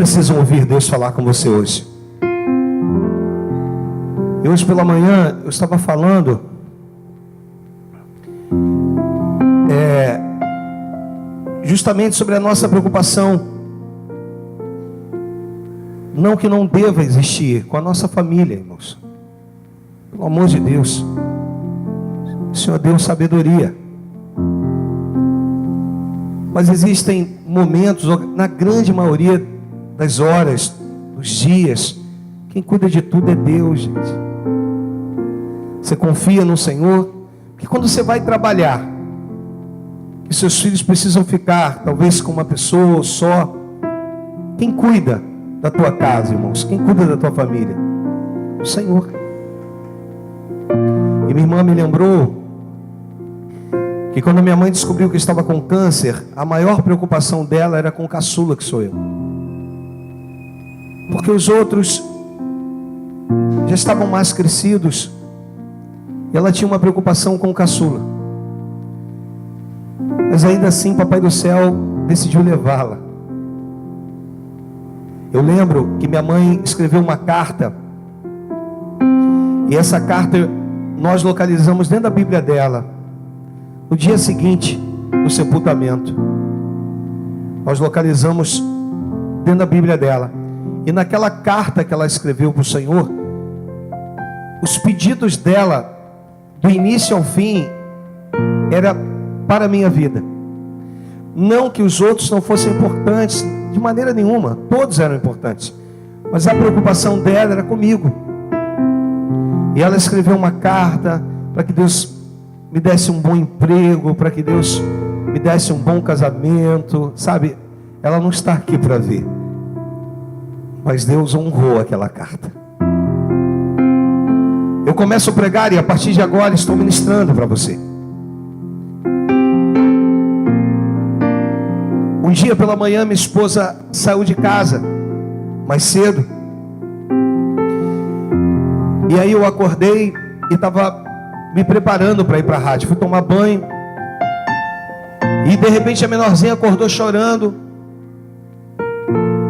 precisam ouvir Deus falar com você hoje. E hoje pela manhã eu estava falando justamente sobre a nossa preocupação, não que não deva existir, com a nossa família, irmãos. Pelo amor de Deus, o Senhor deu sabedoria. Mas existem momentos, na grande maioria das horas, dos dias, quem cuida de tudo é Deus, gente. Você confia no Senhor, porque quando você vai trabalhar, que seus filhos precisam ficar, talvez com uma pessoa só, quem cuida da tua casa, irmãos? Quem cuida da tua família? O Senhor. E minha irmã me lembrou que quando minha mãe descobriu que estava com câncer, a maior preocupação dela era com o caçula, que sou eu. Porque os outros já estavam mais crescidos, e ela tinha uma preocupação com o caçula. Mas ainda assim, Papai do Céu decidiu levá-la. Eu lembro que minha mãe escreveu uma carta, e essa carta nós localizamos dentro da Bíblia dela. No dia seguinte do sepultamento, nós localizamos dentro da Bíblia dela. E naquela carta que ela escreveu para o Senhor, os pedidos dela, do início ao fim, era para a minha vida. Não que os outros não fossem importantes, de maneira nenhuma, todos eram importantes, mas a preocupação dela era comigo. E ela escreveu uma carta para que Deus me desse um bom emprego, para que Deus me desse um bom casamento, sabe? Ela não está aqui para ver, mas Deus honrou aquela carta. Eu começo a pregar e a partir de agora estou ministrando para você. Um dia pela manhã minha esposa saiu de casa mais cedo, e aí eu acordei e estava me preparando para ir para a rádio. Fui tomar banho, e de repente a menorzinha acordou chorando,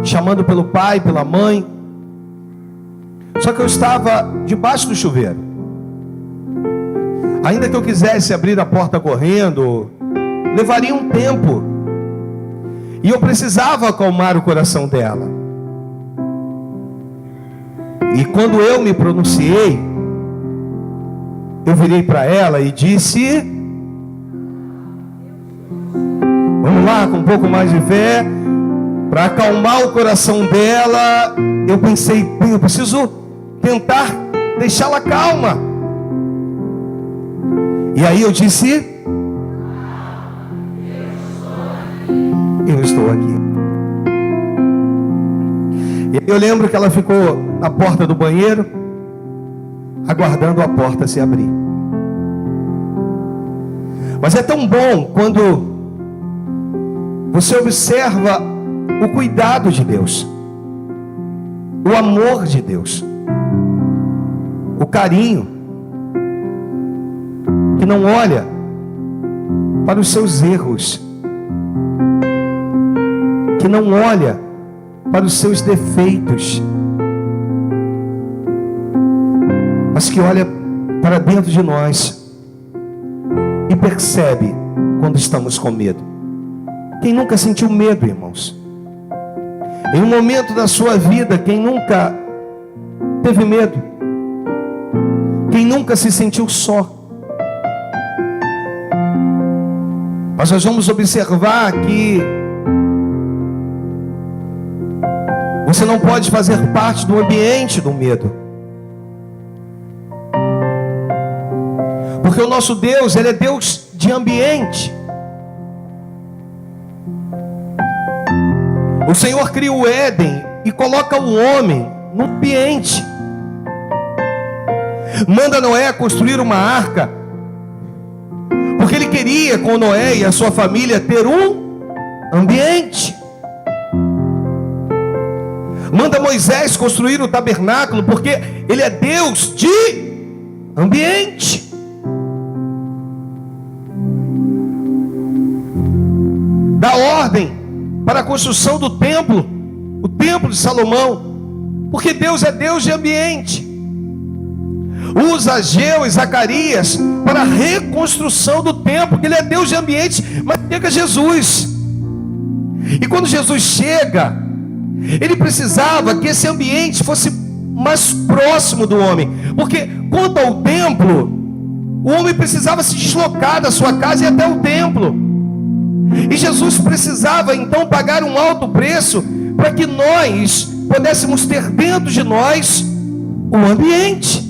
chamando pelo pai, pela mãe. Só que eu estava debaixo do chuveiro. Ainda que eu quisesse abrir a porta correndo, levaria um tempo, e eu precisava acalmar o coração dela. E quando eu me pronunciei, eu virei para ela e disse, vamos lá, com um pouco mais de fé, para acalmar o coração dela. Eu pensei, eu preciso tentar deixá-la calma. E aí eu disse, eu estou aqui. E eu lembro que ela ficou na porta do banheiro, aguardando a porta se abrir. Mas é tão bom quando você observa o cuidado de Deus, o amor de Deus, o carinho, que não olha para os seus erros, que não olha para os seus defeitos, mas que olha para dentro de nós e percebe quando estamos com medo. Quem nunca sentiu medo, irmãos? Em um momento da sua vida, quem nunca teve medo? Quem nunca se sentiu só? Mas nós vamos observar que você não pode fazer parte do ambiente do medo. Porque o nosso Deus, Ele é Deus de ambiente. O Senhor cria o Éden e coloca o homem no ambiente. Manda Noé construir uma arca, porque Ele queria com Noé e a sua família ter um ambiente. Manda Moisés construir o tabernáculo, porque Ele é Deus de ambiente. Dá ordem para a construção do templo. O templo de Salomão, porque Deus é Deus de ambiente. Usa Ageu e Zacarias para a reconstrução do templo, porque Ele é Deus de ambiente. Mas chega Jesus, e quando Jesus chega, Ele precisava que esse ambiente fosse mais próximo do homem, porque quanto ao templo, o homem precisava se deslocar da sua casa e até o templo, e Jesus precisava então pagar um alto preço para que nós pudéssemos ter dentro de nós o ambiente.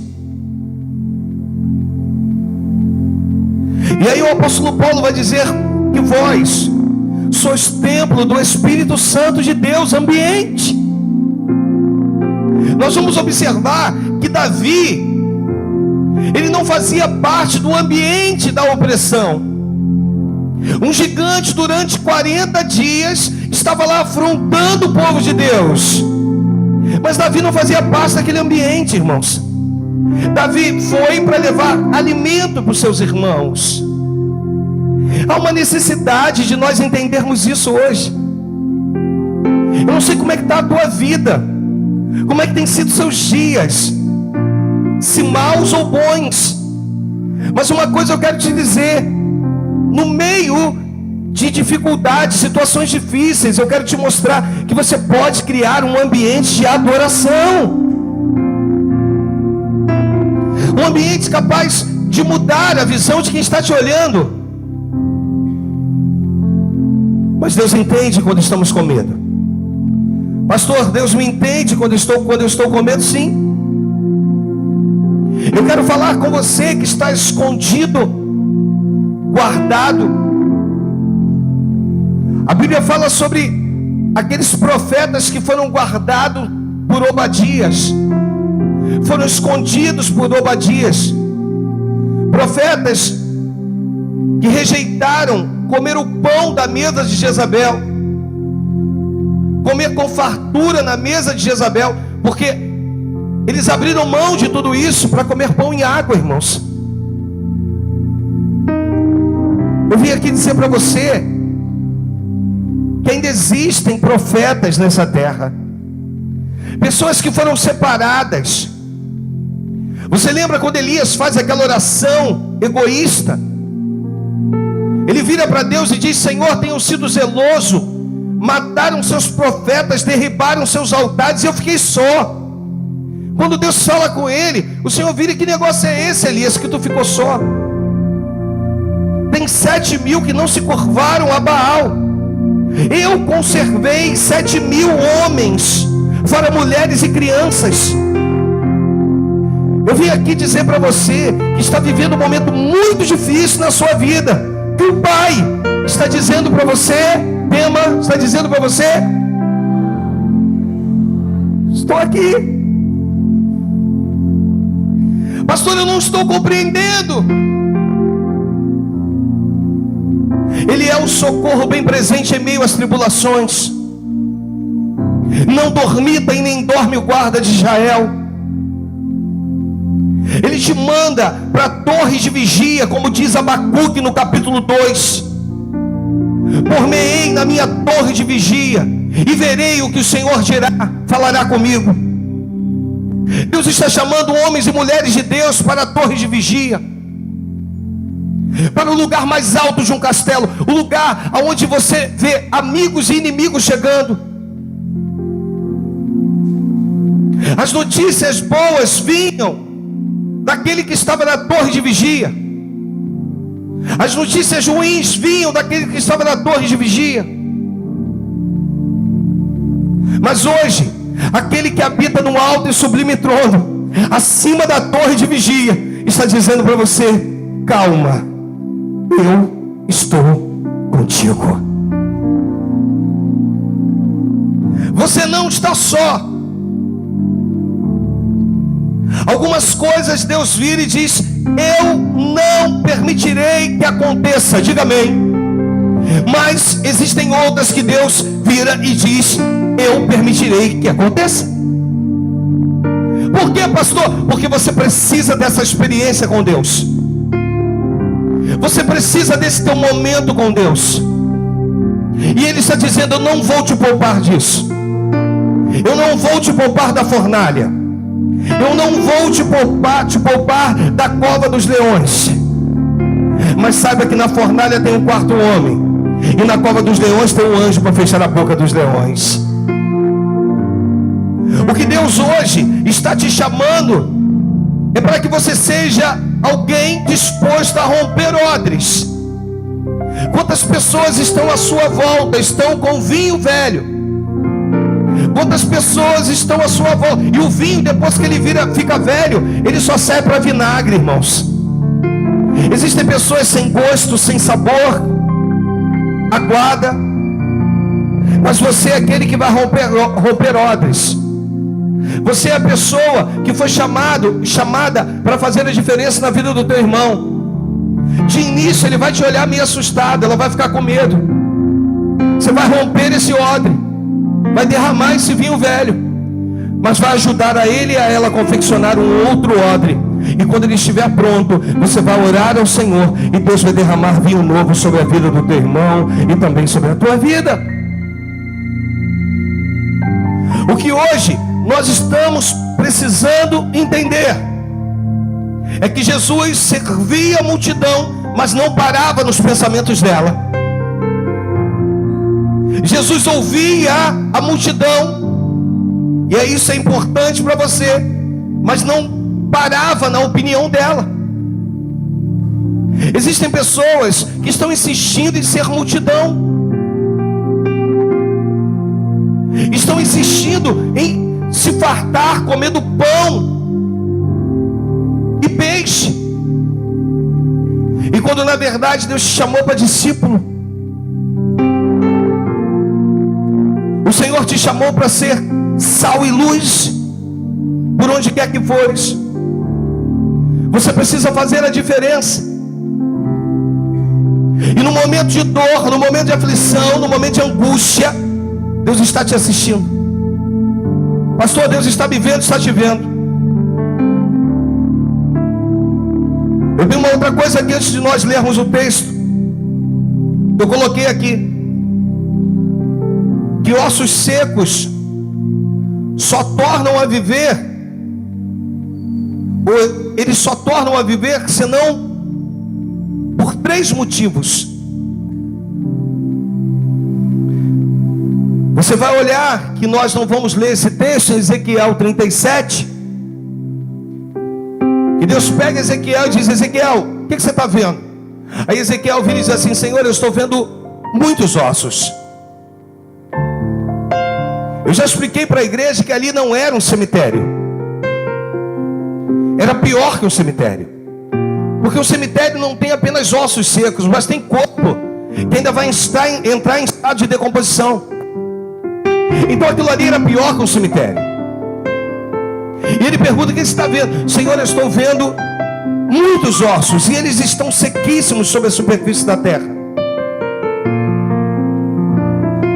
E aí o apóstolo Paulo vai dizer que vós sois templo do Espírito Santo de Deus, ambiente. Nós vamos observar que Davi, ele não fazia parte do ambiente da opressão. Um gigante durante 40 dias estava lá afrontando o povo de Deus, mas Davi não fazia parte daquele ambiente, irmãos. Davi foi para levar alimento para os seus irmãos. Há uma necessidade de nós entendermos isso hoje. Eu não sei como é que está a tua vida, como é que tem sido seus dias, se maus ou bons. Mas uma coisa eu quero te dizer: no meio de dificuldades, situações difíceis, eu quero te mostrar que você pode criar um ambiente de adoração, um ambiente capaz de mudar a visão de quem está te olhando. Mas Deus entende quando estamos com medo. Pastor, Deus me entende quando eu estou com medo? Sim. Eu quero falar com você que está escondido, guardado. A Bíblia fala sobre aqueles profetas que foram guardados por Obadias, foram escondidos por Obadias. Profetas que rejeitaram comer o pão da mesa de Jezabel, comer com fartura na mesa de Jezabel, porque eles abriram mão de tudo isso para comer pão e água, irmãos. Eu vim aqui dizer para você que ainda existem profetas nessa terra, pessoas que foram separadas. Você lembra quando Elias faz aquela oração egoísta? Ele vira para Deus e diz: Senhor, tenho sido zeloso, mataram seus profetas, derribaram seus altares e eu fiquei só. Quando Deus fala com ele, o Senhor vira: que negócio é esse, Elias, que tu ficou só? Tem 7.000 que não se curvaram a Baal. Eu conservei 7.000 homens, fora mulheres e crianças. Eu vim aqui dizer para você que está vivendo um momento muito difícil na sua vida, que o Pai está dizendo para você, tema, está dizendo para você: estou aqui. Pastor, eu não estou compreendendo. Ele é o socorro bem presente em meio às tribulações. Não dormita e nem dorme o guarda de Israel. Ele te manda para a torre de vigia, como diz Abacuque no capítulo 2. Por-me-ei na minha torre de vigia, e verei o que o Senhor dirá, falará comigo. Deus está chamando homens e mulheres de Deus para a torre de vigia, para o lugar mais alto de um castelo, o lugar onde você vê amigos e inimigos chegando. As notícias boas vinham daquele que estava na torre de vigia. As notícias ruins vinham daquele que estava na torre de vigia. Mas hoje, aquele que habita no alto e sublime trono, acima da torre de vigia, está dizendo para você: calma, eu estou contigo. Você não está só. Algumas coisas Deus vira e diz: eu não permitirei que aconteça. Diga amém. Mas existem outras que Deus vira e diz: eu permitirei que aconteça. Por quê, pastor? Porque você precisa dessa experiência com Deus. Você precisa desse teu momento com Deus. E Ele está dizendo: eu não vou te poupar disso. Eu não vou te poupar da fornalha. Eu não vou te poupar da cova dos leões. Mas saiba que na fornalha tem um quarto homem, e na cova dos leões tem um anjo para fechar a boca dos leões. O que Deus hoje está te chamando é para que você seja alguém disposto a romper odres. Quantas pessoas estão à sua volta, estão com vinho velho? Quantas pessoas estão à sua volta? E o vinho, depois que ele fica velho, ele só serve para vinagre, irmãos. Existem pessoas sem gosto, sem sabor, aguada. Mas você é aquele que vai romper odres. Você é a pessoa que foi chamada para fazer a diferença na vida do teu irmão. De início ele vai te olhar meio assustado, ela vai ficar com medo. Você vai romper esse odre, vai derramar esse vinho velho, mas vai ajudar a ele e a ela a confeccionar um outro odre. E quando ele estiver pronto, você vai orar ao Senhor, e Deus vai derramar vinho novo sobre a vida do teu irmão e também sobre a tua vida. O que hoje nós estamos precisando entender é que Jesus servia a multidão, mas não parava nos pensamentos dela. Jesus ouvia a multidão, e isso é importante para você, mas não parava na opinião dela. Existem pessoas que estão insistindo em ser multidão, estão insistindo em se fartar comendo pão e peixe, e quando na verdade Deus te chamou para discípulo. O Senhor te chamou para ser sal e luz por onde quer que fores. Você precisa fazer a diferença. E no momento de dor, no momento de aflição, no momento de angústia, Deus está te assistindo. Pastor, Deus está me vendo, está te vendo. Eu tenho uma outra coisa aqui antes de nós lermos o texto. Eu coloquei aqui que ossos secos só tornam a viver, ou eles só tornam a viver senão por 3 motivos. Você vai olhar que nós não vamos ler esse texto em Ezequiel 37. E Deus pega Ezequiel e diz: Ezequiel, o que você está vendo? Aí Ezequiel vira e diz assim: Senhor, eu estou vendo muitos ossos. Eu já expliquei para a igreja que ali não era um cemitério. Era pior que um cemitério. Porque o cemitério não tem apenas ossos secos, mas tem corpo que ainda vai entrar em estado de decomposição. Então aquilo ali era pior que um cemitério. E ele pergunta: o que você está vendo? Senhor, eu estou vendo muitos ossos, e eles estão sequíssimos sobre a superfície da terra.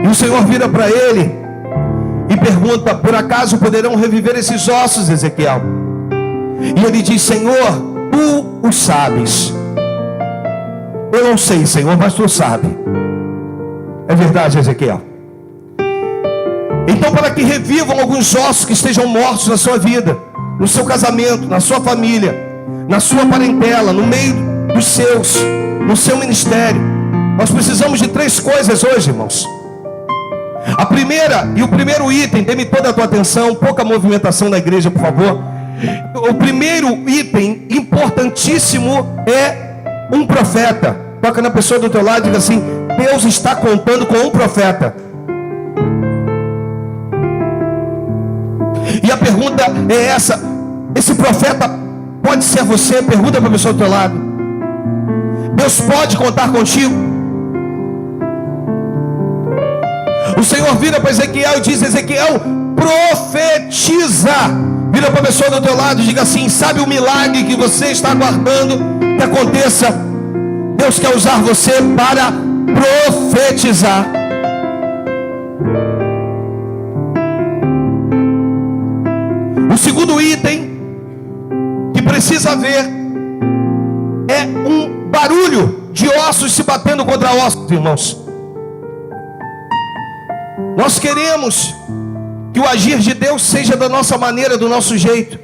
E o Senhor vira para ele e pergunta: por acaso poderão reviver esses ossos, Ezequiel? E ele diz: Senhor, tu o sabes. Eu não sei, Senhor, mas tu sabe. É verdade, Ezequiel. Então, para que revivam alguns ossos que estejam mortos na sua vida, no seu casamento, na sua família, na sua parentela, no meio dos seus, no seu ministério, nós precisamos de 3 coisas hoje, irmãos. A primeira, e o primeiro item, dê-me toda a tua atenção, pouca movimentação na igreja, por favor. O primeiro item importantíssimo é um profeta. Toca na pessoa do teu lado e diga assim: Deus está contando com um profeta. E a pergunta é essa: esse profeta pode ser você? Pergunta para a pessoa do teu lado. Deus pode contar contigo? O Senhor vira para Ezequiel e diz: Ezequiel, profetiza. Vira para a pessoa do teu lado e diga assim: sabe o milagre que você está aguardando que aconteça? Deus quer usar você para profetizar. O segundo item que precisa haver é um barulho de ossos se batendo contra ossos, irmãos. Nós queremos que o agir de Deus seja da nossa maneira, do nosso jeito.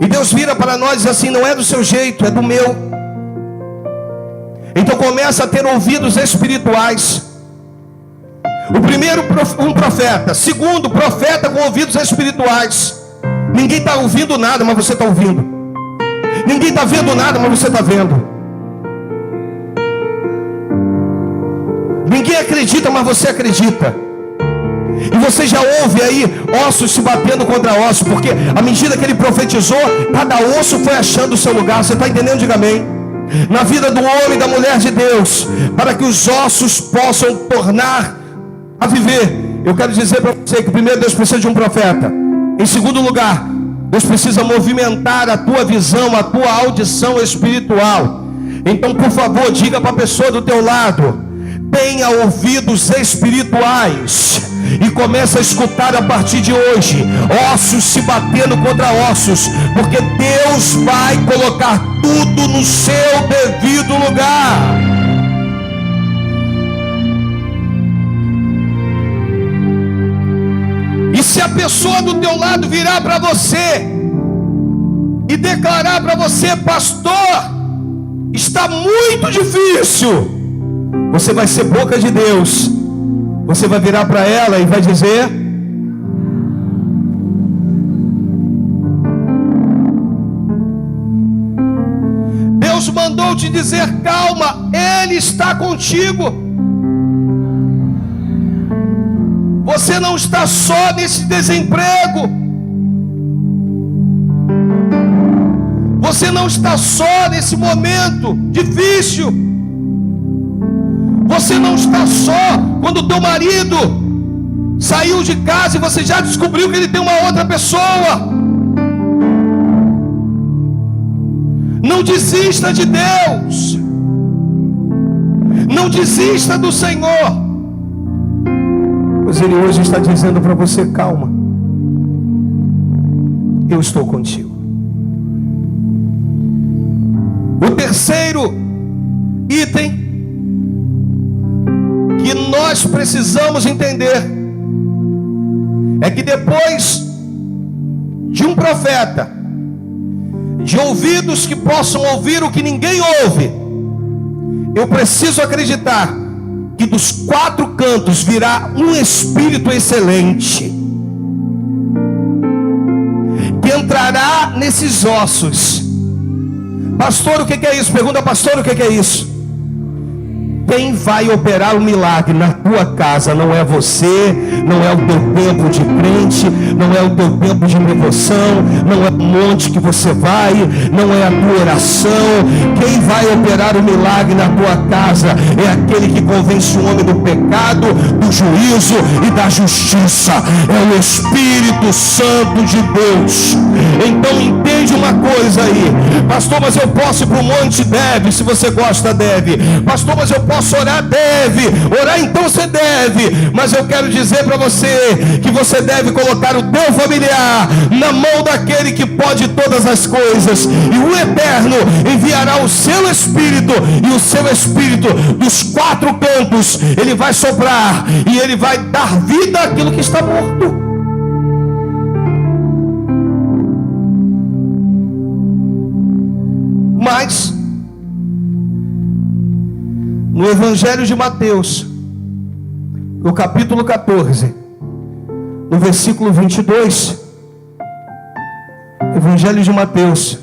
E Deus vira para nós e diz assim: não é do seu jeito, é do meu. Então começa a ter ouvidos espirituais. O primeiro, um profeta. Segundo, profeta com ouvidos espirituais. Ninguém está ouvindo nada, mas você está ouvindo. Ninguém está vendo nada, mas você está vendo. Ninguém acredita, mas você acredita. E você já ouve aí ossos se batendo contra ossos, porque à medida que ele profetizou, cada osso foi achando o seu lugar. Você está entendendo? Diga amém. Na vida do homem e da mulher de Deus, para que os ossos possam tornar a viver. Eu quero dizer para você que primeiro Deus precisa de um profeta. Em segundo lugar, Deus precisa movimentar a tua visão, a tua audição espiritual. Então, por favor, diga para a pessoa do teu lado: tenha ouvidos espirituais. E começa a escutar a partir de hoje, ossos se batendo contra ossos, porque Deus vai colocar tudo no seu devido lugar. E se a pessoa do teu lado virar para você e declarar para você: pastor, está muito difícil, você vai ser boca de Deus. Você vai virar para ela e vai dizer: Deus mandou te dizer calma, Ele está contigo. Você não está só nesse desemprego. Você não está só nesse momento difícil. Você não está só quando o teu marido saiu de casa e você já descobriu que ele tem uma outra pessoa. Não desista de Deus. Não desista do Senhor. Pois Ele hoje está dizendo para você: calma, eu estou contigo. O terceiro item que nós precisamos entender é que depois de um profeta, de ouvidos que possam ouvir o que ninguém ouve, eu preciso acreditar que dos quatro cantos virá um espírito excelente, que entrará nesses ossos. Pastor, o que é isso? Pergunta, pastor, o que é isso? Quem vai operar o milagre na tua casa não é você, não é o teu tempo de crente, não é o teu tempo de devoção, não é o monte que você vai, não é a tua oração. Quem vai operar o milagre na tua casa é aquele que convence o homem do pecado, do juízo e da justiça. É o Espírito Santo de Deus. Então entende uma coisa aí: pastor, mas eu posso ir para o monte? Deve, se você gosta, deve. Pastor, mas eu posso orar? Deve. Orar, então você deve. Mas eu quero dizer para você que você deve colocar o teu familiar na mão daquele que pode todas as coisas, e o Eterno enviará o seu Espírito, e o seu Espírito dos quatro cantos ele vai soprar, e ele vai dar vida àquilo que está morto. Mas no Evangelho de Mateus, no capítulo 14, no versículo 22, Evangelho de Mateus,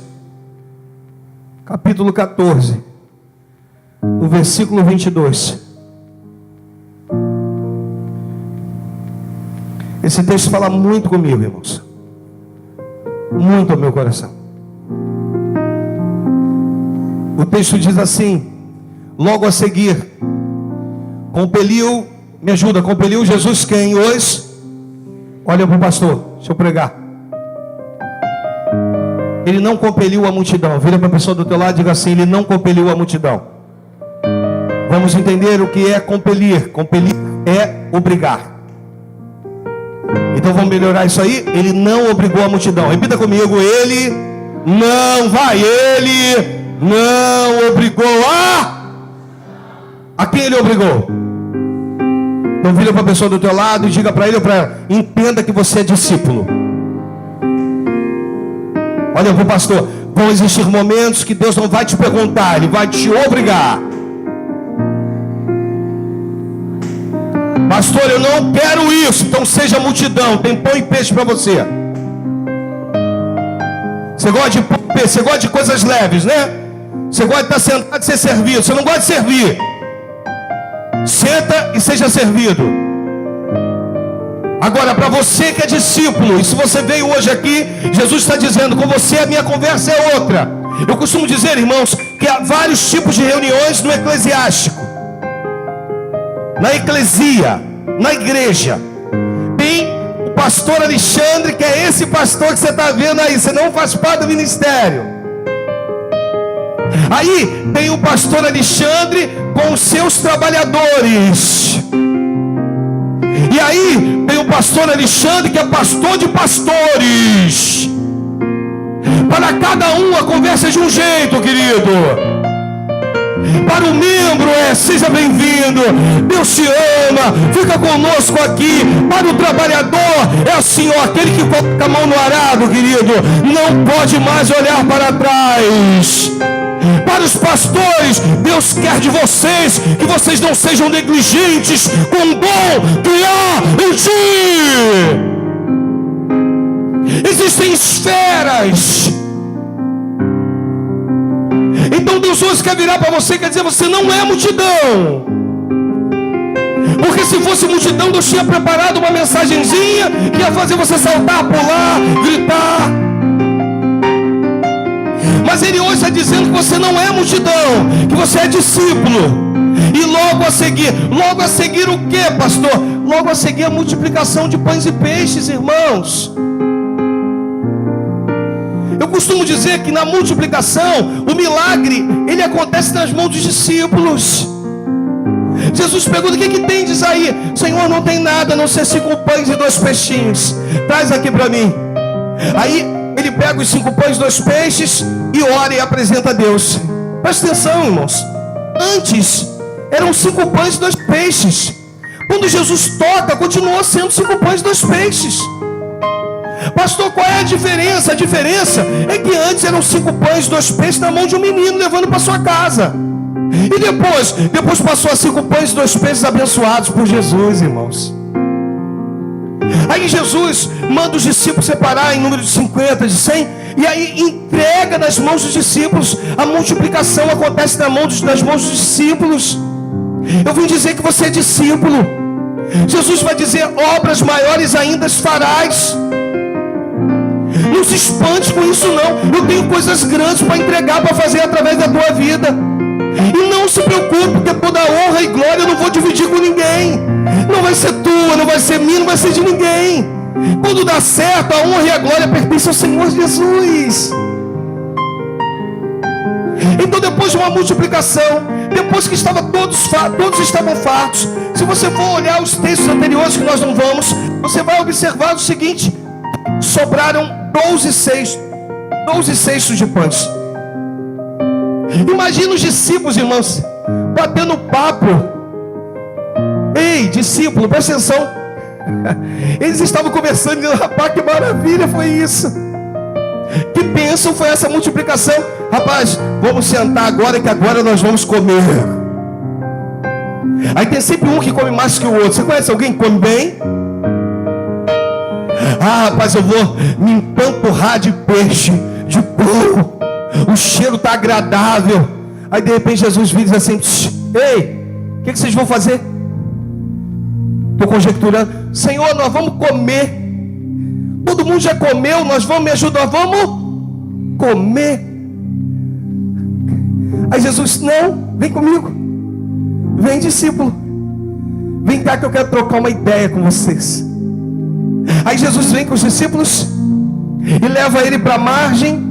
capítulo 14, no versículo 22. Esse texto fala muito comigo, irmãos, muito ao meu coração. O texto diz assim: logo a seguir, compeliu, me ajuda, compeliu Jesus quem? Os, olha para o pastor, deixa eu pregar. Ele não compeliu a multidão. Vira para a pessoa do teu lado e diga assim: ele não compeliu a multidão. Vamos entender o que é compelir. Compelir é obrigar. Então vamos melhorar isso aí. Ele não obrigou a multidão. Repita comigo: ele não vai, ele não obrigou a quem ele obrigou? Então vira para a pessoa do teu lado e diga para ele ou para ela: entenda que você é discípulo. Olha para o pastor: vão existir momentos que Deus não vai te perguntar, Ele vai te obrigar. Pastor, eu não quero isso. Então seja multidão, tem pão e peixe para você. Você gosta de pão e peixe, você gosta de coisas leves, né? Você gosta de estar sentado e ser servido. Você não gosta de servir. Senta e seja servido. Agora, para você que é discípulo, e se você veio hoje aqui, Jesus está dizendo: com você a minha conversa é outra. Eu costumo dizer, irmãos, que há vários tipos de reuniões no eclesiástico, na eclesia, na igreja. Tem o pastor Alexandre, que é esse pastor que você está vendo aí. Você não faz parte do ministério. Aí tem o pastor Alexandre com os seus trabalhadores. E aí tem o pastor Alexandre, que é pastor de pastores. Para cada um a conversa é de um jeito, querido. Para o membro seja bem-vindo, Deus te ama, fica conosco aqui. Para o trabalhador é assim, ó, aquele que coloca a mão no arado, querido, não pode mais olhar para trás. Para os pastores, Deus quer de vocês que vocês não sejam negligentes com o dom que há em ti. Existem esferas. Então Deus hoje quer virar para você, quer dizer: você não é multidão. Porque se fosse multidão, Deus tinha preparado uma mensagenzinha que ia fazer você saltar, pular, gritar. Mas Ele hoje está dizendo que você não é multidão, que você é discípulo. E logo a seguir o que, pastor? Logo a seguir a multiplicação de pães e peixes, irmãos. Eu costumo dizer que na multiplicação, o milagre, ele acontece nas mãos dos discípulos. Jesus pergunta: o que tem, diz aí? Senhor, não tem nada, a não ser 5 pães e 2 peixinhos. Traz aqui para mim. Aí ele pega os 5 pães e 2 peixes e ora e apresenta a Deus. Presta atenção, irmãos. Antes eram 5 pães e 2 peixes. Quando Jesus toca, continuou sendo 5 pães e 2 peixes. Pastor, qual é a diferença? A diferença é que antes eram 5 pães e 2 peixes na mão de um menino levando para sua casa. E depois passou a 5 pães e 2 peixes abençoados por Jesus, irmãos. Aí Jesus manda os discípulos separar em número de 50, de 100, e aí entrega nas mãos dos discípulos. A multiplicação acontece nas mãos dos discípulos. Eu vim dizer que você é discípulo. Jesus vai dizer: obras maiores ainda farás. Não se espante com isso não. Eu tenho coisas grandes para entregar, para fazer através da tua vida. E não se preocupe, porque toda a honra e glória eu não vou dividir com ninguém. Não vai ser tua, não vai ser minha, não vai ser de ninguém. Quando dá certo, a honra e a glória pertencem ao Senhor Jesus. Então, depois de uma multiplicação, depois que todos estavam fartos, se você for olhar os textos anteriores, que nós não vamos, você vai observar o seguinte: sobraram 12 cestos de pães. Imagina os discípulos, irmãos, batendo papo. Ei, discípulo, presta atenção. Eles estavam conversando, dizendo: rapaz, que maravilha foi isso. Que bênção foi essa multiplicação. Rapaz, vamos sentar agora, que agora nós vamos comer. Aí tem sempre um que come mais que o outro. Você conhece alguém que come bem? Ah, rapaz, eu vou me empanturrar de peixe, de porco. O cheiro está agradável. Aí de repente Jesus vira e diz assim: ei, o que vocês vão fazer? Estou conjecturando. Senhor, nós vamos comer. Todo mundo já comeu, nós vamos, me ajudar, vamos comer. Aí Jesus: não, vem comigo. Vem, discípulo. Vem cá que eu quero trocar uma ideia com vocês. Aí Jesus vem com os discípulos e leva ele para a margem,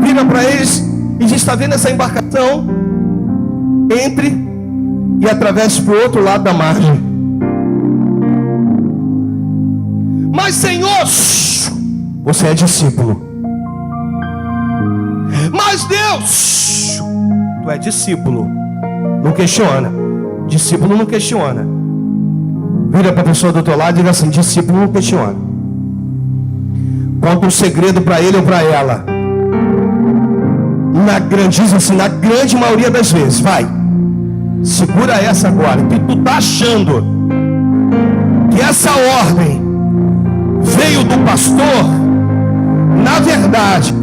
vira para eles e diz: está vendo essa embarcação? Entre e atravesse para o outro lado da margem. Mas Senhor, você é discípulo. Mas Deus, tu é discípulo. Não questiona. Discípulo não questiona. Vira para a pessoa do teu lado e diga assim: discípulo não questiona. Conta um segredo para ele ou para ela. Diz assim, na grande maioria das vezes, vai, segura essa agora, que tu tá achando que essa ordem veio do pastor. Na verdade,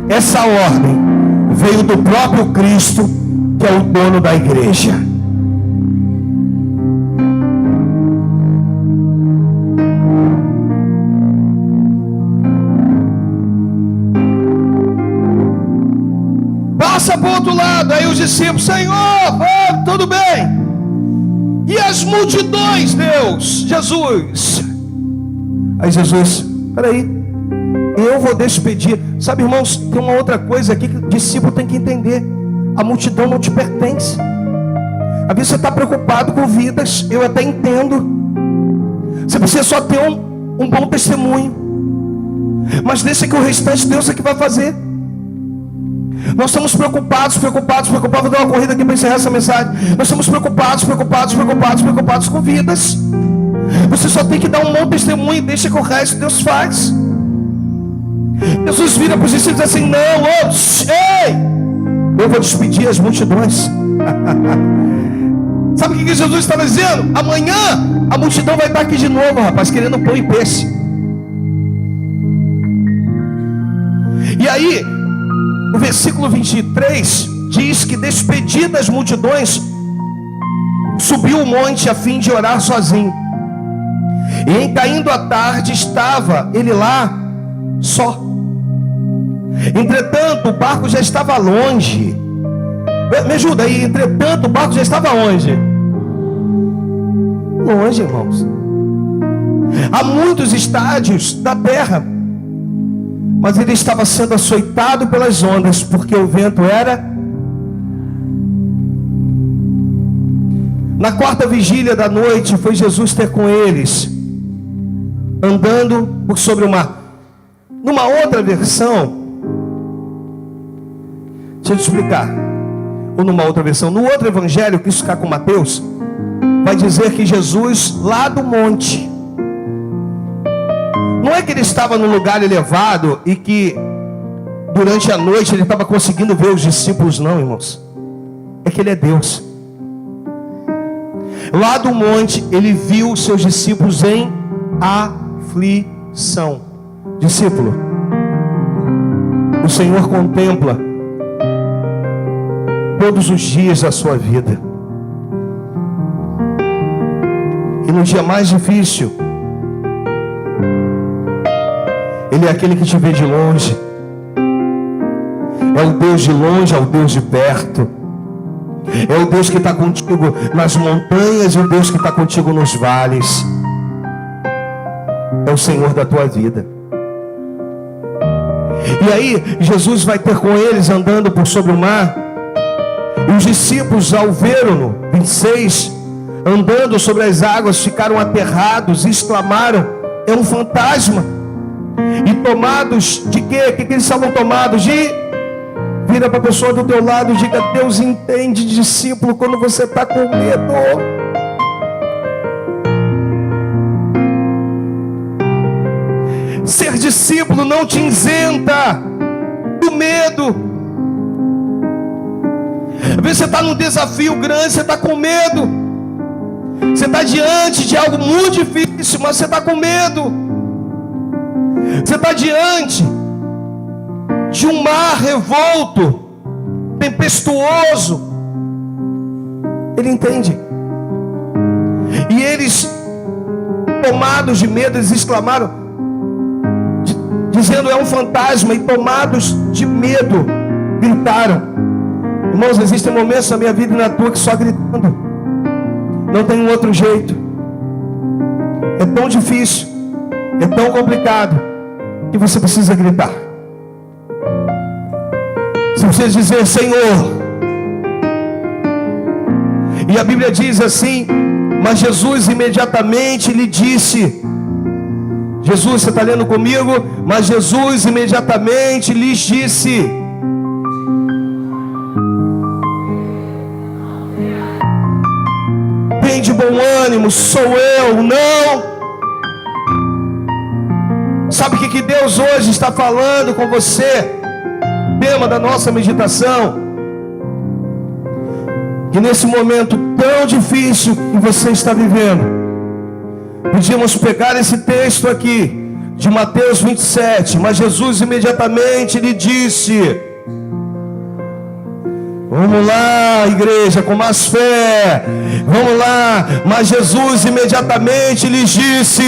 essa ordem veio do próprio Cristo, que é o dono da igreja. Passa para o outro lado. Aí os discípulos: Senhor, tudo bem. E as multidões, Deus, Jesus? Aí Jesus: peraí, eu vou despedir. Sabe, irmãos, tem uma outra coisa aqui que o discípulo tem que entender: a multidão não te pertence. Às vezes você está preocupado com vidas, eu até entendo. Você precisa só ter um bom testemunho, mas deixa que o restante Deus é que vai fazer. Nós estamos preocupados. Vou dar uma corrida aqui para encerrar essa mensagem. Nós estamos preocupados com vidas. Você só tem que dar um bom testemunho e deixa que o resto Deus faz. Jesus vira para os discípulos e diz assim: não, ei, eu vou despedir as multidões. Sabe o que Jesus estava dizendo? Amanhã a multidão vai estar aqui de novo, rapaz, querendo pão e peixe. E aí o versículo 23 diz que, despedidas as multidões, subiu o monte a fim de orar sozinho. E em caindo a tarde, estava ele lá só. Entretanto, o barco já estava longe. Me ajuda aí. Entretanto, o barco já estava onde? Longe, irmãos. Há muitos estádios da terra, mas ele estava sendo açoitado pelas ondas, porque o vento era. Na quarta vigília da noite, foi Jesus ter com eles, andando por sobre o mar. Numa outra versão, deixa eu te explicar. Ou numa outra versão, no outro evangelho, que isso ficar com Mateus, vai dizer que Jesus, lá do monte, não é que ele estava num lugar elevado e que durante a noite ele estava conseguindo ver os discípulos, não, irmãos. É que ele é Deus. Lá do monte ele viu os seus discípulos em aflição. Discípulo, o Senhor contempla todos os dias da sua vida. E no dia mais difícil, Ele é aquele que te vê de longe. É o Deus de longe, é o Deus de perto. É o Deus que está contigo nas montanhas e o Deus que está contigo nos vales. É o Senhor da tua vida. E aí Jesus vai ter com eles andando por sobre o mar. E os discípulos, ao verem-no, 26, andando sobre as águas, ficaram aterrados e exclamaram: é um fantasma. E tomados de quê? O que eles estavam tomados? De... Vira para a pessoa do teu lado e diga: Deus entende, discípulo, quando você está com medo. Ser discípulo não te isenta do medo. Às vezes você está num desafio grande, você está com medo. Você está diante de algo muito difícil, mas você está com medo. Você está diante de um mar revolto, tempestuoso. Ele entende. E eles, tomados de medo, eles exclamaram, dizendo: é um fantasma. E tomados de medo, gritaram. Irmãos, existem momentos na minha vida e na tua que só gritando. Não tem um outro jeito. É tão difícil, é tão complicado, que você precisa gritar. Você precisa dizer: Senhor. E a Bíblia diz assim: mas Jesus imediatamente lhe disse. Jesus, você está lendo comigo? Mas Jesus imediatamente lhes disse: de bom ânimo, sou eu, não. Sabe o que Deus hoje está falando com você? Tema da nossa meditação. Que nesse momento tão difícil que você está vivendo, podíamos pegar esse texto aqui de Mateus 27, mas Jesus imediatamente lhe disse: vamos lá, igreja, com mais fé, vamos lá. Mas Jesus imediatamente lhes disse: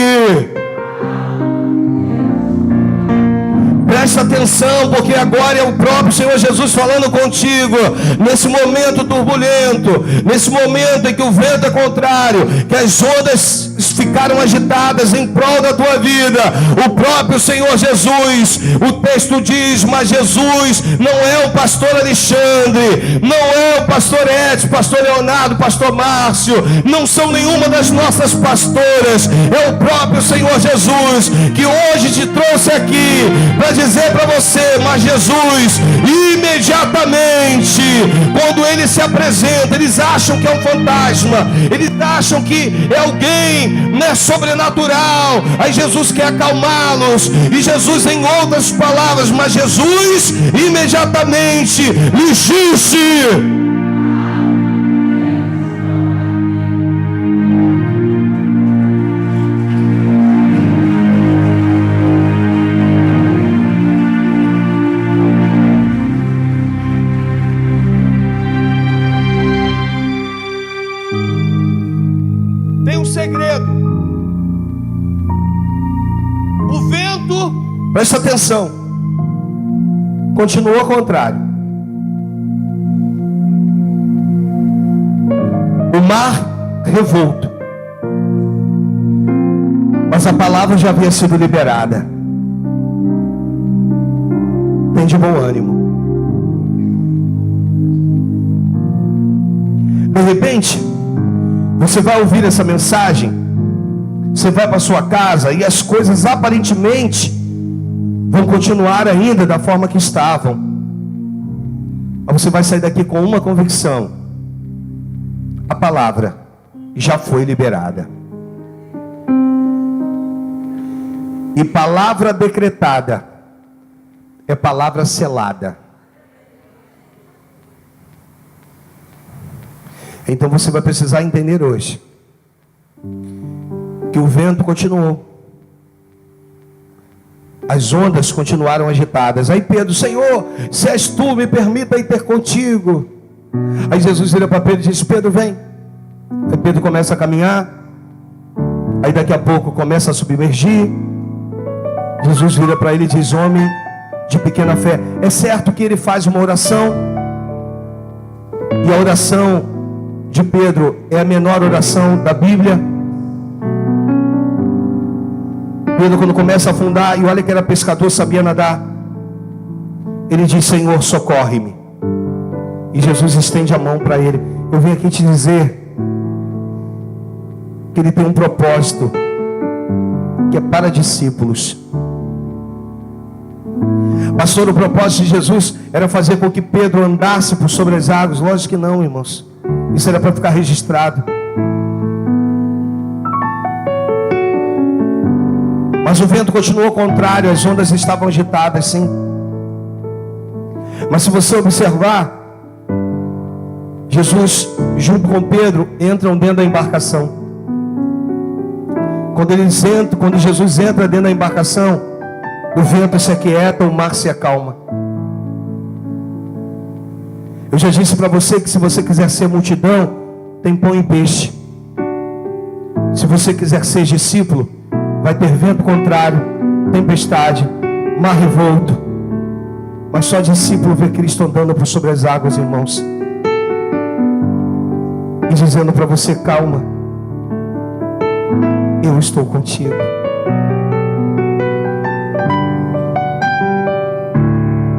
presta atenção, porque agora é o próprio Senhor Jesus falando contigo. Nesse momento turbulento, nesse momento em que o vento é contrário, que as ondas ficaram agitadas em prol da tua vida, o próprio Senhor Jesus, o texto diz: mas Jesus não é o pastor Alexandre, não é o pastor Edson, pastor Leonardo, pastor Márcio, não são nenhuma das nossas pastoras, é o próprio Senhor Jesus que hoje te trouxe aqui para dizer para você: mas Jesus, imediatamente, quando ele se apresenta, eles acham que é um fantasma, eles acham que é alguém, né, sobrenatural. Aí Jesus quer acalmá-los, e Jesus, em outras palavras, mas Jesus imediatamente lhes disse: tem um segredo. O vento, presta atenção, continuou ao contrário. O mar revolto, mas a palavra já havia sido liberada. Tem de bom ânimo. De repente, você vai ouvir essa mensagem, você vai para sua casa e as coisas aparentemente vão continuar ainda da forma que estavam. Mas você vai sair daqui com uma convicção: a palavra já foi liberada. E palavra decretada é palavra selada. Então você vai precisar entender hoje que o vento continuou, as ondas continuaram agitadas. Aí Pedro: Senhor, se és tu, me permita ir ter contigo. Aí Jesus vira para Pedro e diz: Pedro, vem. Aí Pedro começa a caminhar, aí daqui a pouco começa a submergir. Jesus vira para ele e diz: homem de pequena fé. É certo que ele faz uma oração, e a oração de Pedro é a menor oração da Bíblia. Pedro, quando começa a afundar, e olha que era pescador, sabia nadar, ele diz: Senhor, socorre-me. E Jesus estende a mão para ele. Eu vim aqui te dizer que ele tem um propósito, que é para discípulos. Pastor, o propósito de Jesus era fazer com que Pedro andasse por sobre as águas? Lógico que não, irmãos. Isso era para ficar registrado. Mas o vento continuou ao contrário, as ondas estavam agitadas, sim. Mas se você observar, Jesus junto com Pedro entram dentro da embarcação. Quando Jesus entra dentro da embarcação, o vento se aquieta, o mar se acalma. Eu já disse para você que se você quiser ser multidão, tem pão e peixe. Se você quiser ser discípulo, vai ter vento contrário, tempestade, mar revolto. Mas só discípulo vê Cristo andando por sobre as águas, irmãos, e dizendo para você: calma, eu estou contigo.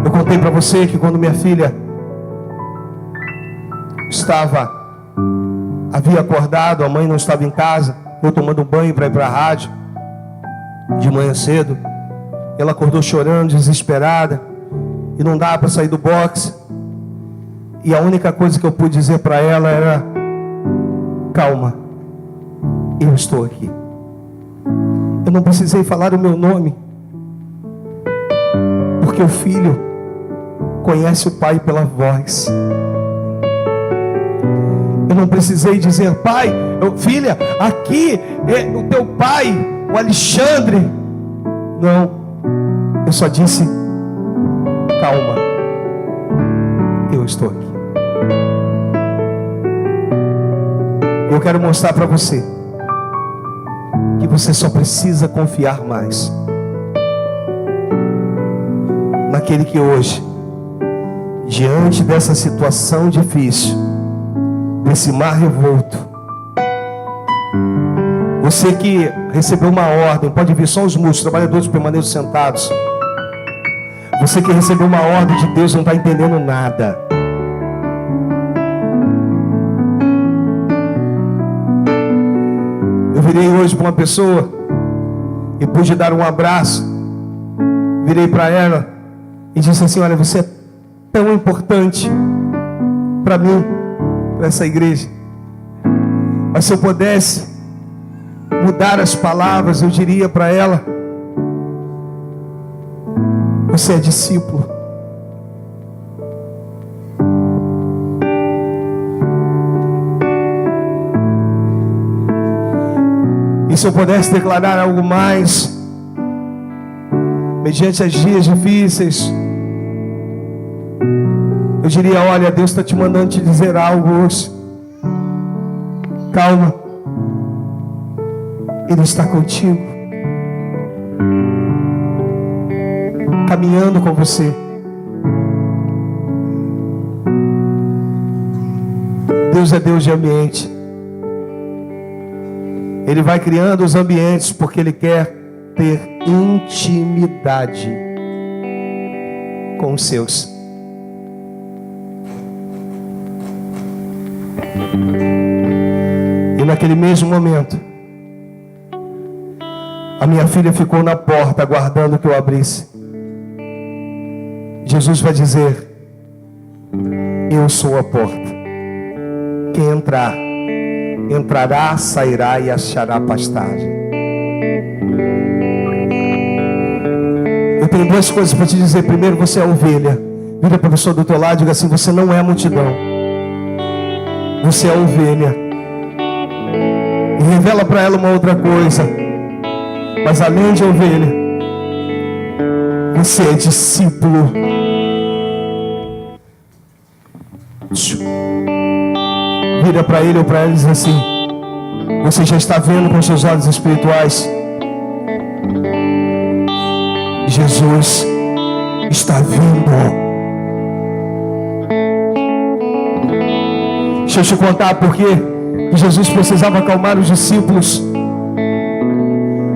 Eu contei para você que quando minha filha havia acordado, a mãe não estava em casa, eu tomando um banho para ir para a rádio de manhã cedo, ela acordou chorando, desesperada, e não dava para sair do boxe, e a única coisa que eu pude dizer para ela era: calma, eu estou aqui. Eu não precisei falar o meu nome, porque o filho conhece o pai pela voz. Eu não precisei dizer: pai, filha, aqui é o teu pai, o Alexandre. Não, eu só disse: calma, eu estou aqui. Eu quero mostrar para você que você só precisa confiar mais naquele que hoje, diante dessa situação difícil, desse mar revolto, você que recebeu uma ordem, pode vir só os músicos, trabalhadores permaneçam sentados. Você que recebeu uma ordem de Deus não está entendendo nada. Eu virei hoje para uma pessoa e pude dar um abraço. Virei para ela e disse assim: olha, você é tão importante para mim, para essa igreja. Mas se eu pudesse mudar as palavras, eu diria para ela: você é discípulo. E se eu pudesse declarar algo mais, mediante as dias difíceis, eu diria: olha, Deus está te mandando te dizer algo hoje. Calma, Ele está contigo, caminhando com você. Deus é Deus de ambiente. Ele vai criando os ambientes porque Ele quer ter intimidade com os seus. E naquele mesmo momento, a minha filha ficou na porta aguardando que eu abrisse. Jesus vai dizer: eu sou a porta. Quem entrar, entrará, sairá e achará pastagem. Eu tenho duas coisas para te dizer. Primeiro, você é ovelha. Vira para a pessoa do teu lado e diga assim: você não é a multidão, você é a ovelha. E revela para ela uma outra coisa: mas além de ovelha, você é discípulo. Vira para ele ou para ela e diz assim: você já está vendo com seus olhos espirituais? Jesus está vindo. Deixa eu te contar por que Jesus precisava acalmar os discípulos.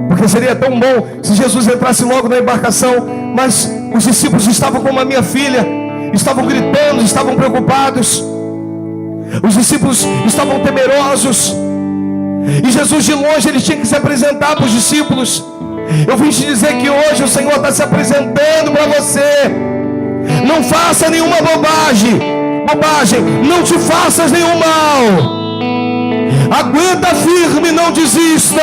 Porque seria tão bom se Jesus entrasse logo na embarcação, mas os discípulos estavam como a minha filha, estavam gritando, estavam preocupados. Os discípulos estavam temerosos. E Jesus de longe, ele tinha que se apresentar para os discípulos. Eu vim te dizer que hoje o Senhor está se apresentando para você. Não faça nenhuma bobagem. Não te faças nenhum mal. Aguenta firme, não desista.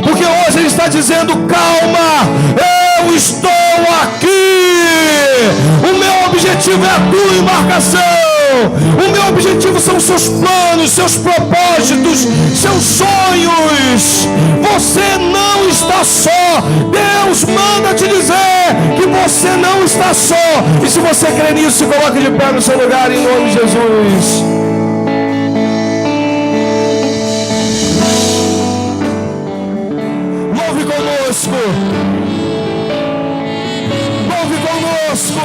Porque hoje Ele está dizendo: calma, eu estou aqui. O meu objetivo é a tua embarcação. O meu objetivo são os seus planos, seus propósitos, seus sonhos. Você não está só. Deus manda te dizer que você não está só. E se você crê nisso, se coloque de pé no seu lugar em nome de Jesus. Louve conosco. Louve conosco.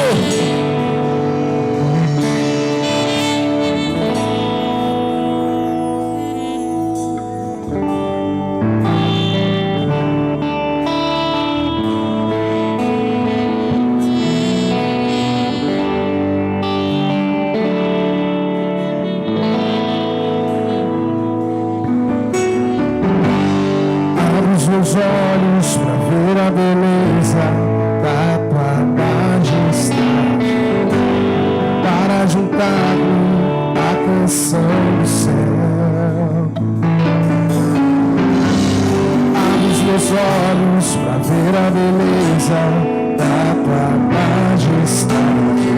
beleza da tua majestade,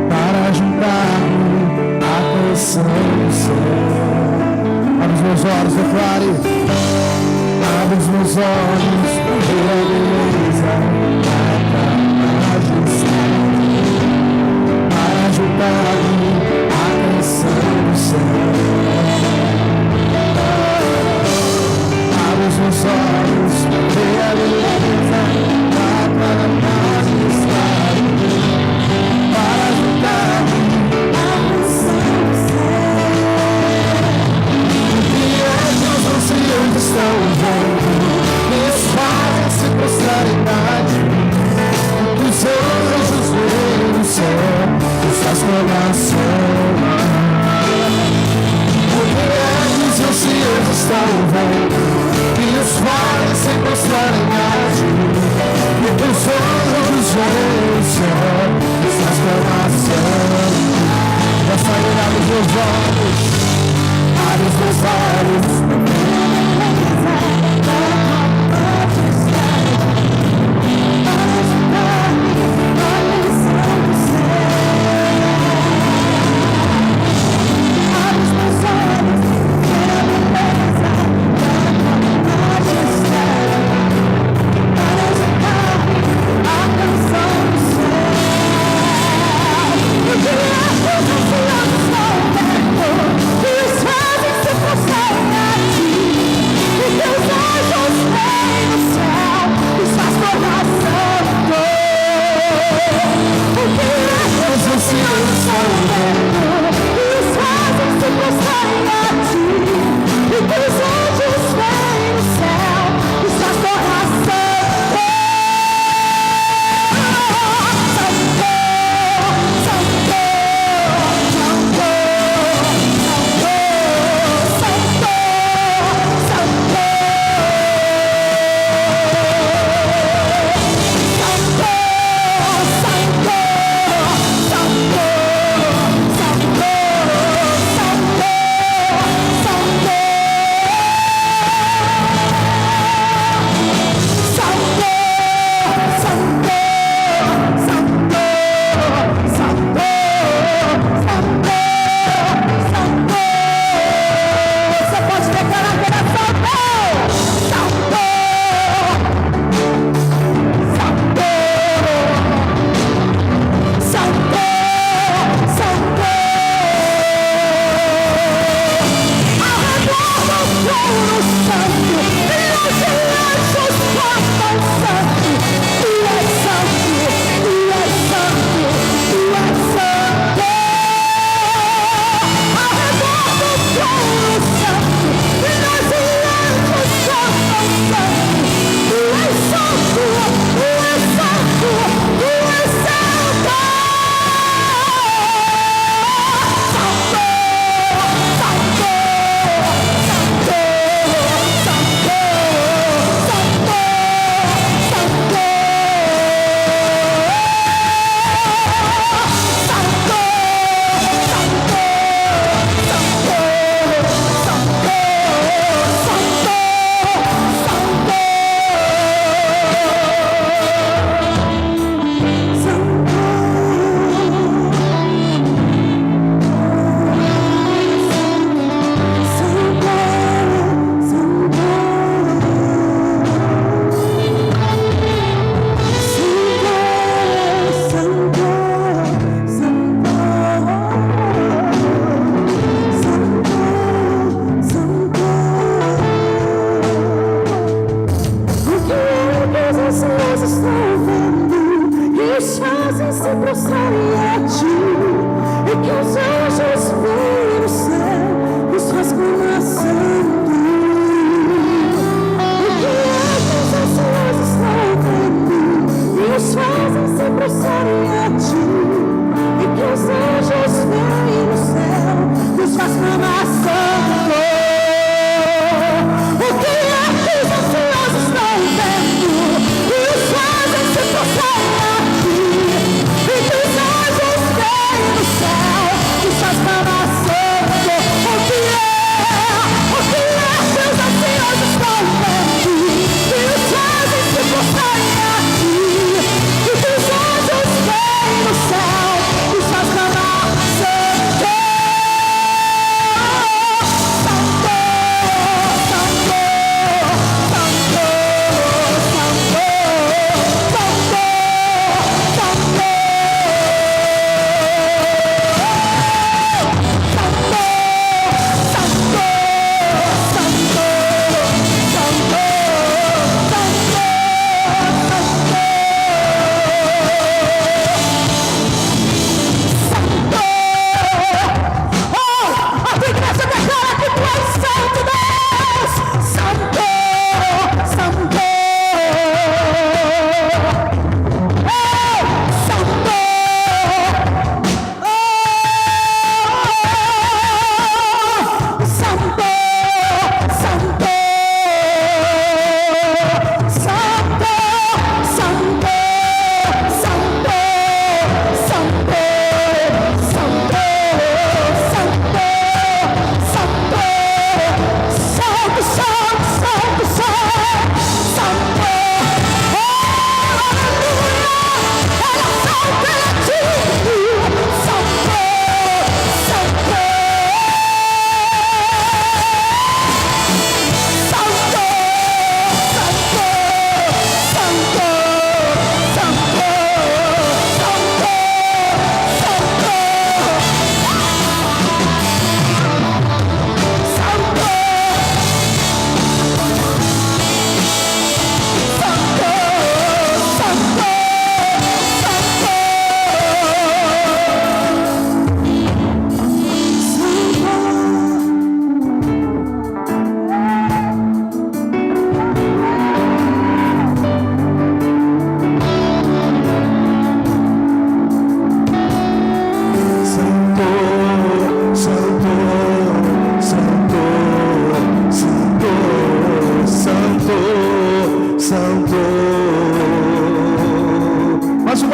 para juntar-me à canção do céu. Abre os meus olhos, declare. Abre os meus olhos, ver a beleza da tua majestade, para juntar-me à canção do céu. Abre os meus olhos, ver a beleza da tua majestade, para juntar-me à canção do céu. E os meus anseios estão vendo, eles fazem se prostrar em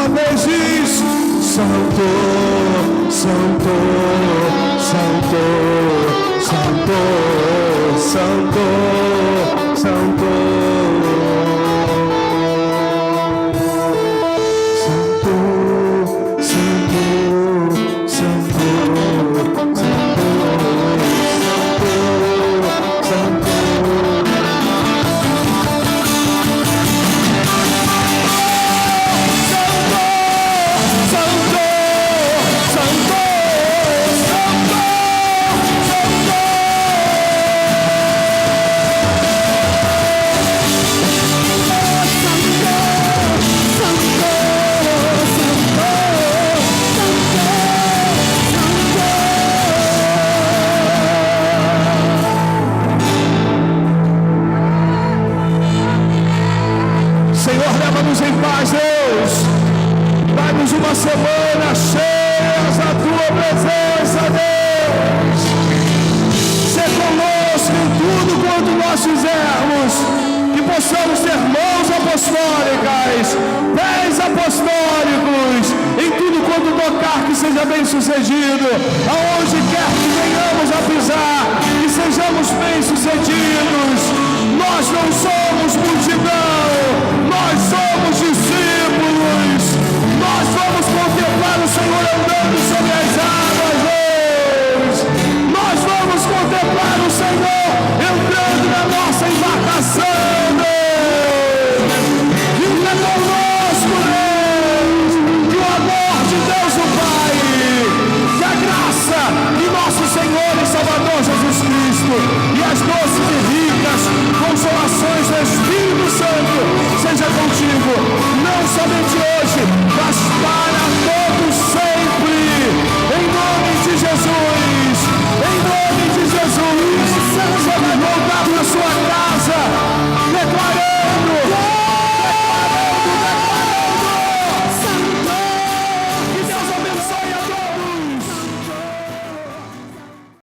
uma vez diz: Santo, Santo, Santo, Santo, Santo, Santo, Santo, Santo, Santo, Santo, Santo. Senhor, leva-nos em paz, Deus. Dá-nos uma semana cheia da Tua presença, Deus. Ser conosco em tudo quanto nós fizermos. Que possamos ter mãos apostólicas, pés apostólicos, em tudo quanto tocar, que seja bem sucedido. Aonde quer que venhamos a pisar, que sejamos bem sucedidos. Nós não somos multidão, nós somos